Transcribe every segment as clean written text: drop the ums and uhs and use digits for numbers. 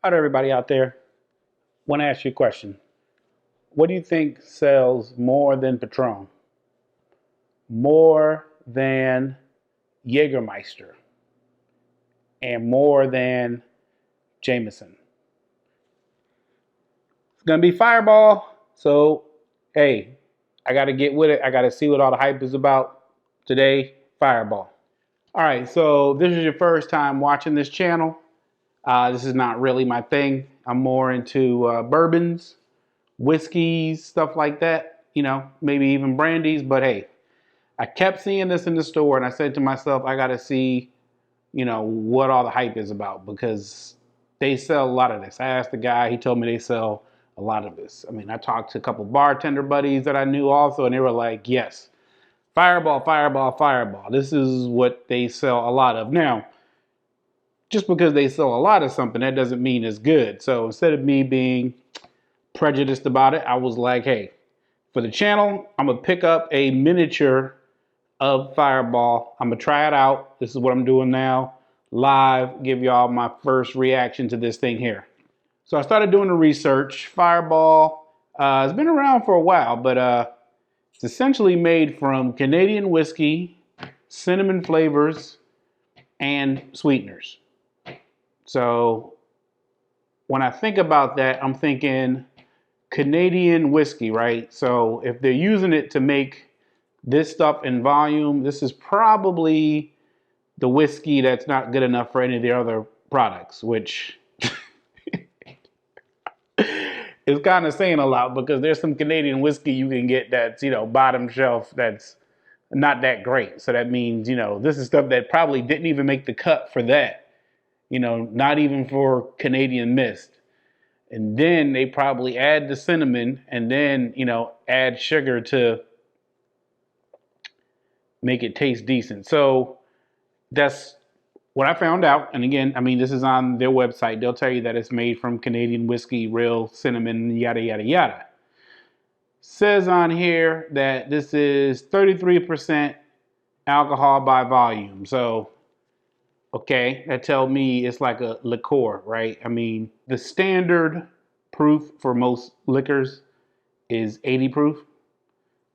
Hi to everybody out there. Want to ask you a question. What do you think sells more than Patron? More than Jägermeister? And more than Jameson? It's going to be Fireball. So, hey, I got to get with it. I got to see what all the hype is about today. Fireball. All right, so this is your first time watching this channel. This is not really my thing. I'm more into bourbons, whiskeys, stuff like that, maybe even brandies. But hey, I kept seeing this in the store and I said to myself, I got to see, what all the hype is about because they sell a lot of this. I asked the guy, he told me they sell a lot of this. I mean, I talked to a couple bartender buddies that I knew also, and they were like, yes, Fireball, Fireball, Fireball. This is what they sell a lot of. Now, just because they sell a lot of something, that doesn't mean it's good. So instead of me being prejudiced about it, I was like, hey, for the channel, I'm gonna pick up a miniature of Fireball. I'm gonna try it out. This is what I'm doing now, live, give y'all my first reaction to this thing here. So I started doing the research. Fireball has been around for a while, but it's essentially made from Canadian whiskey, cinnamon flavors, and sweeteners. So when I think about that, I'm thinking Canadian whiskey, right? So if they're using it to make this stuff in volume, this is probably the whiskey that's not good enough for any of the other products, which is kind of saying a lot because there's some Canadian whiskey you can get that's, bottom shelf that's not that great. So that means, this is stuff that probably didn't even make the cut for that, not even for Canadian Mist. And then they probably add the cinnamon and then, add sugar to make it taste decent. So that's what I found out. And again, I mean, this is on their website. They'll tell you that it's made from Canadian whiskey, real cinnamon, yada, yada, yada. Says on here that this is 33% alcohol by volume. So, okay, that tells me it's like a liqueur, right? I mean, the standard proof for most liquors is 80 proof.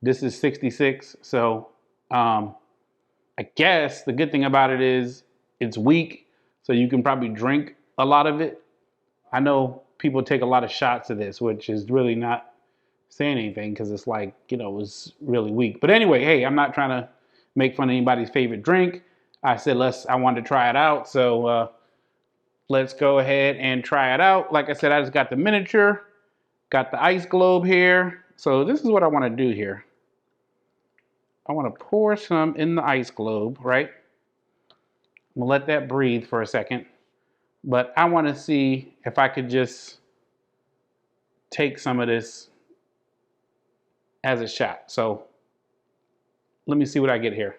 This is 66. So I guess the good thing about it is it's weak, so you can probably drink a lot of it. I know people take a lot of shots of this, which is really not saying anything because it's like, it's really weak. But anyway, hey, I'm not trying to make fun of anybody's favorite drink. I said I wanted to try it out, so let's go ahead and try it out. Like I said, I just got the miniature, got the ice globe here. So this is what I want to do here. I want to pour some in the ice globe, right? I'm gonna let that breathe for a second. But I want to see if I could just take some of this as a shot. So let me see what I get here.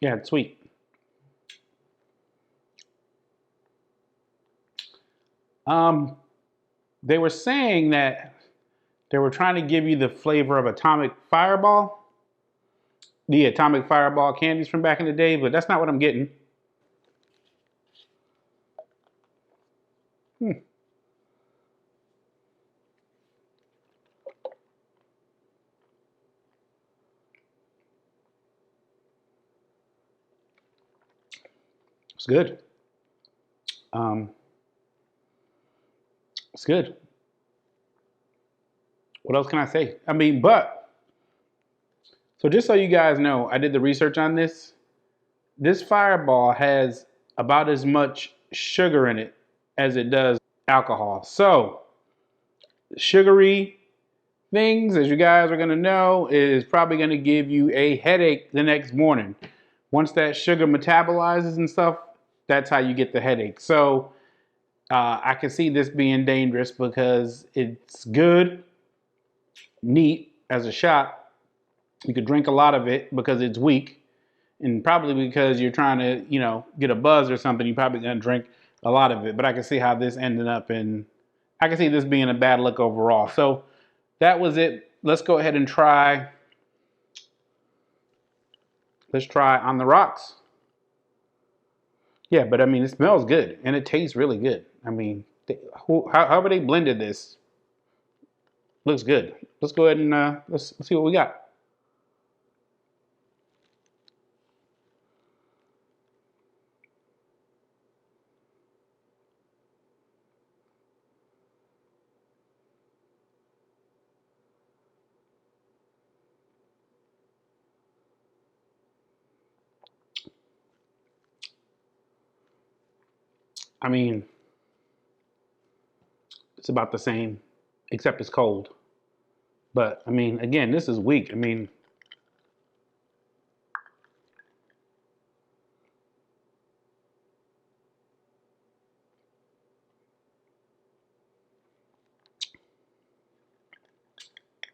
Yeah, it's sweet. They were saying that they were trying to give you the flavor of Atomic Fireball, the Atomic Fireball candies from back in the day, but that's not what I'm getting. It's good. It's good. What else can I say? I mean, so just so you guys know, I did the research on this. This Fireball has about as much sugar in it as it does alcohol. So, sugary things, as you guys are going to know, is probably going to give you a headache the next morning. Once that sugar metabolizes and stuff, that's how you get the headache. So, I can see this being dangerous because it's good, neat as a shot. You could drink a lot of it because it's weak. And probably because you're trying to, get a buzz or something, you're probably going to drink a lot of it. But I can see how this ended up in I can see this being a bad look overall. So that was it. Let's go ahead and try. Let's try On the Rocks. Yeah, but I mean, it smells good and it tastes really good. I mean, however they blended this, looks good. Let's go ahead and let's see what we got. I mean, it's about the same, except it's cold. But I mean, again, this is weak. I mean,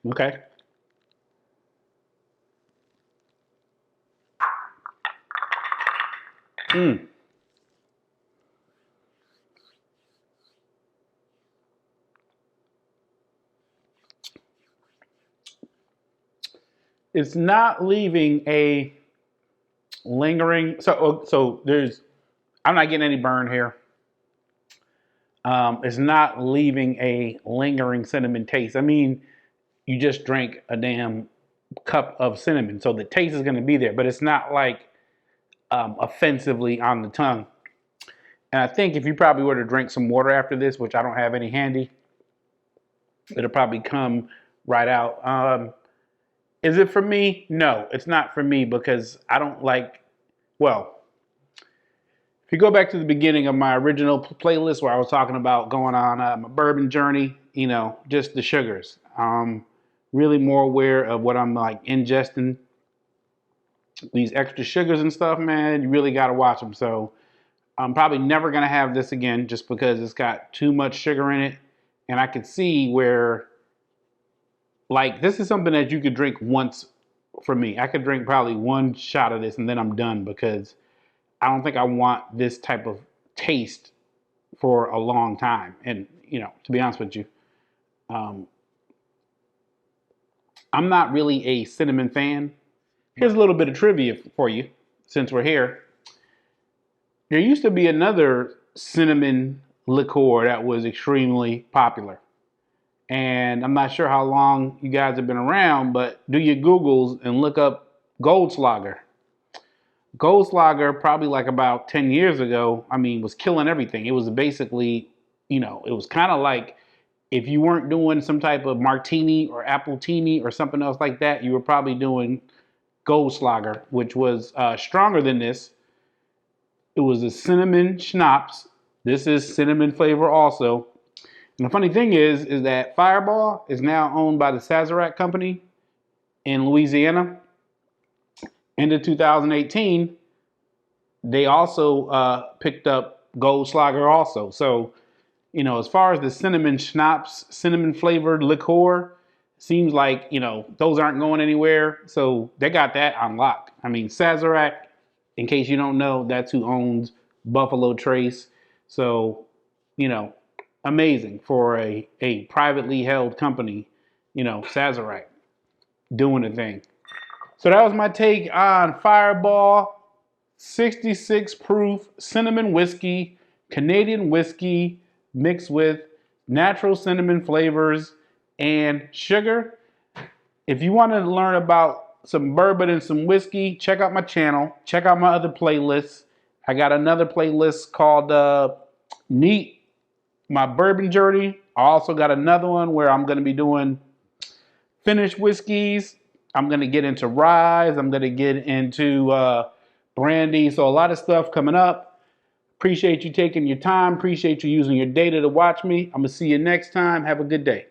okay. Mm. It's not leaving a lingering. So there's. I'm not getting any burn here. It's not leaving a lingering cinnamon taste. I mean, you just drank a damn cup of cinnamon, so the taste is going to be there, but it's not like offensively on the tongue. And I think if you probably were to drink some water after this, which I don't have any handy, it'll probably come right out. Is it for me? No, it's not for me because I don't like, well, if you go back to the beginning of my original playlist where I was talking about going on my bourbon journey, you know, just the sugars. Really more aware of what I'm like ingesting. These extra sugars and stuff, man, you really got to watch them. So I'm probably never going to have this again just because it's got too much sugar in it. And I could see where, like, this is something that you could drink once for me. I could drink probably one shot of this and then I'm done because I don't think I want this type of taste for a long time. And, you know, to be honest with you, I'm not really a cinnamon fan. Here's a little bit of trivia for you since we're here. There used to be another cinnamon liqueur that was extremely popular. And I'm not sure how long you guys have been around, but do your Googles and look up Goldschlager. Goldschlager, probably like about 10 years ago, I mean, was killing everything. It was basically, you know, it was kind of like if you weren't doing some type of martini or appletini or something else like that, you were probably doing Goldschlager, which was stronger than this. It was a cinnamon schnapps. This is cinnamon flavor also. And the funny thing is that Fireball is now owned by the Sazerac company in Louisiana. End of 2018, they also picked up Goldschlager also. So, you know, as far as the cinnamon schnapps, cinnamon flavored liqueur, seems like, you know, those aren't going anywhere. So they got that on lock. I mean, Sazerac, in case you don't know, that's who owns Buffalo Trace. So, you know, amazing for a privately held company, you know, Sazerac doing a thing. So that was my take on Fireball 66 proof cinnamon whiskey, Canadian whiskey mixed with natural cinnamon flavors and sugar. If you want to learn about some bourbon and some whiskey, check out my channel. Check out my other playlists. I got another playlist called Neat, my bourbon journey. I also got another one where I'm going to be doing finished whiskeys. I'm going to get into ryes. I'm going to get into brandy. So a lot of stuff coming up. Appreciate you taking your time. Appreciate you using your data to watch me. I'm going to see you next time. Have a good day.